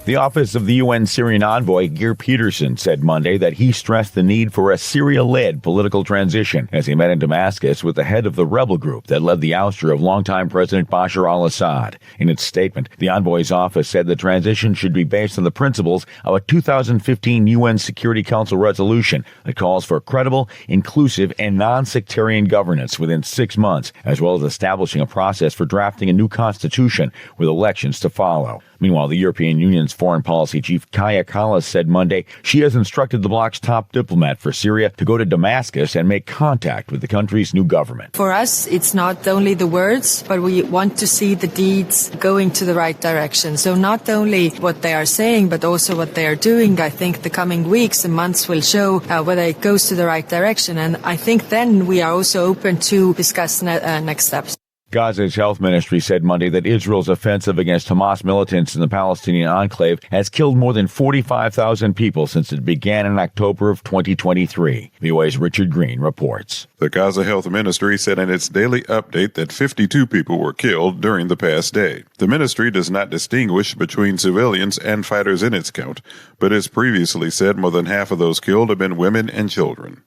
The office of the UN Syrian envoy, Geir Peterson, said Monday that he stressed the need for a Syria-led political transition as he met in Damascus with the head of the rebel group that led the ouster of longtime President Bashar al-Assad. In its statement, the envoy's office said the transition should be based on the principles of a 2015 UN Security Council resolution that calls for credible, inclusive, and non-sectarian governance within 6 months, as well as establishing a process for drafting a new constitution with elections to follow. Meanwhile, the European Union's foreign policy chief Kaja Kallas said Monday she has instructed the bloc's top diplomat for Syria to go to Damascus and make contact with the country's new government. For us, it's not only the words, but we want to see the deeds going to the right direction. So not only what they are saying, but also what they are doing. I think the coming weeks and months will show whether it goes to the right direction. And I think then we are also open to discuss next steps. Gaza's health ministry said Monday that Israel's offensive against Hamas militants in the Palestinian enclave has killed more than 45,000 people since it began in October of 2023. VOA's Richard Green reports. The Gaza Health Ministry said in its daily update that 52 people were killed during the past day. The ministry does not distinguish between civilians and fighters in its count, but as previously said, more than half of those killed have been women and children.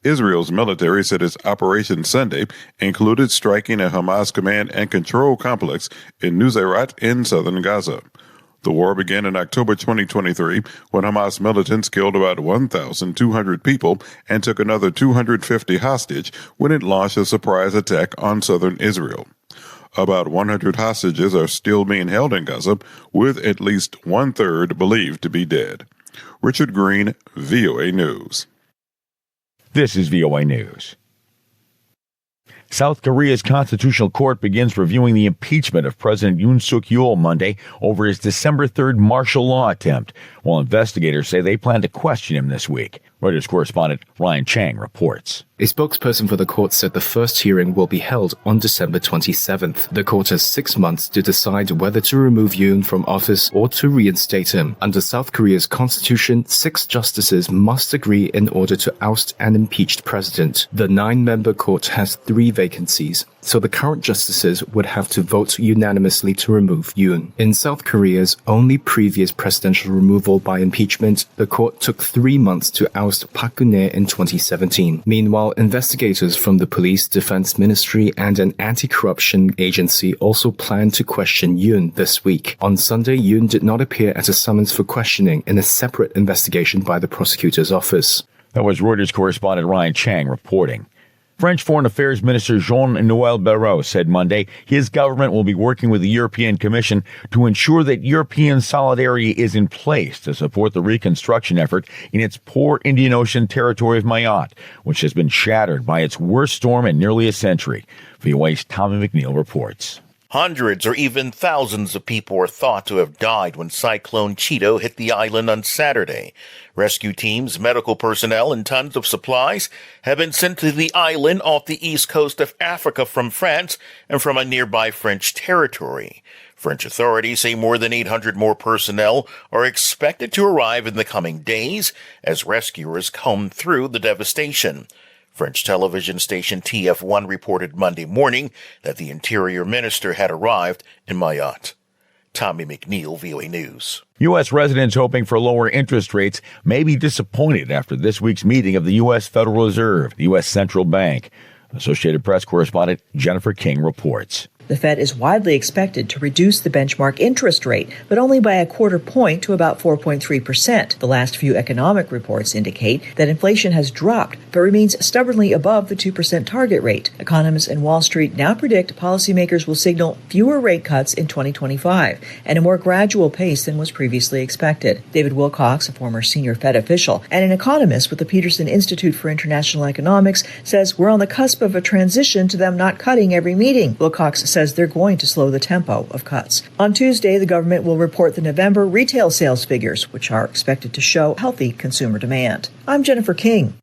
Israel's military said its Operation Sunday included striking a Hamas command and control complex in Nusayrat in southern Gaza. The war began in October 2023 when Hamas militants killed about 1,200 people and took another 250 hostage when it launched a surprise attack on southern Israel. About 100 hostages are still being held in Gaza, with at least one-third believed to be dead. Richard Green, VOA News. This is VOA News. South Korea's Constitutional Court begins reviewing the impeachment of President Yoon Suk-yeol Monday over his December 3rd martial law attempt, while investigators say they plan to question him this week. Reuters correspondent Ryan Chang reports. A spokesperson for the court said the first hearing will be held on December 27th. The court has 6 months to decide whether to remove Yoon from office or to reinstate him. Under South Korea's constitution, 6 justices must agree in order to oust an impeached president. The 9-member court has 3 vacancies, so the current justices would have to vote unanimously to remove Yoon. In South Korea's only previous presidential removal by impeachment, the court took 3 months to oust Park Geun-hye in 2017. Meanwhile, investigators from the Police Defense Ministry and an anti-corruption agency also plan to question Yoon this week. On Sunday, Yoon did not appear at a summons for questioning in a separate investigation by the prosecutor's office. That was Reuters correspondent Ryan Chang reporting. French Foreign Affairs Minister Jean-Noël Barrot said Monday his government will be working with the European Commission to ensure that European solidarity is in place to support the reconstruction effort in its poor Indian Ocean territory of Mayotte, which has been shattered by its worst storm in nearly a century. VOA's Tommy McNeil reports. Hundreds or even thousands of people are thought to have died when Cyclone Cheeto hit the island on Saturday. Rescue teams, medical personnel, and tons of supplies have been sent to the island off the east coast of Africa from France and from a nearby French territory. French authorities say more than 800 more personnel are expected to arrive in the coming days as rescuers comb through the devastation. French television station TF1 reported Monday morning that the Interior Minister had arrived in Mayotte. Tommy McNeil, VOA News. U.S. residents hoping for lower interest rates may be disappointed after this week's meeting of the U.S. Federal Reserve, the U.S. Central Bank. Associated Press correspondent Jennifer King reports. The Fed is widely expected to reduce the benchmark interest rate, but only by a quarter point to about 4.3%. The last few economic reports indicate that inflation has dropped, but remains stubbornly above the 2% target rate. Economists in Wall Street now predict policymakers will signal fewer rate cuts in 2025 and a more gradual pace than was previously expected. David Wilcox, a former senior Fed official and an economist with the Peterson Institute for International Economics, says we're on the cusp of a transition to them not cutting every meeting. Wilcox says they're going to slow the tempo of cuts. On Tuesday, the government will report the November retail sales figures, which are expected to show healthy consumer demand. I'm Jennifer King.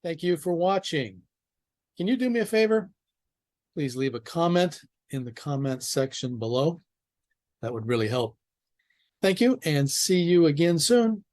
Thank you for watching. Can you do me a favor? Please leave a comment in the comment section below. That would really help. Thank you, and see you again soon.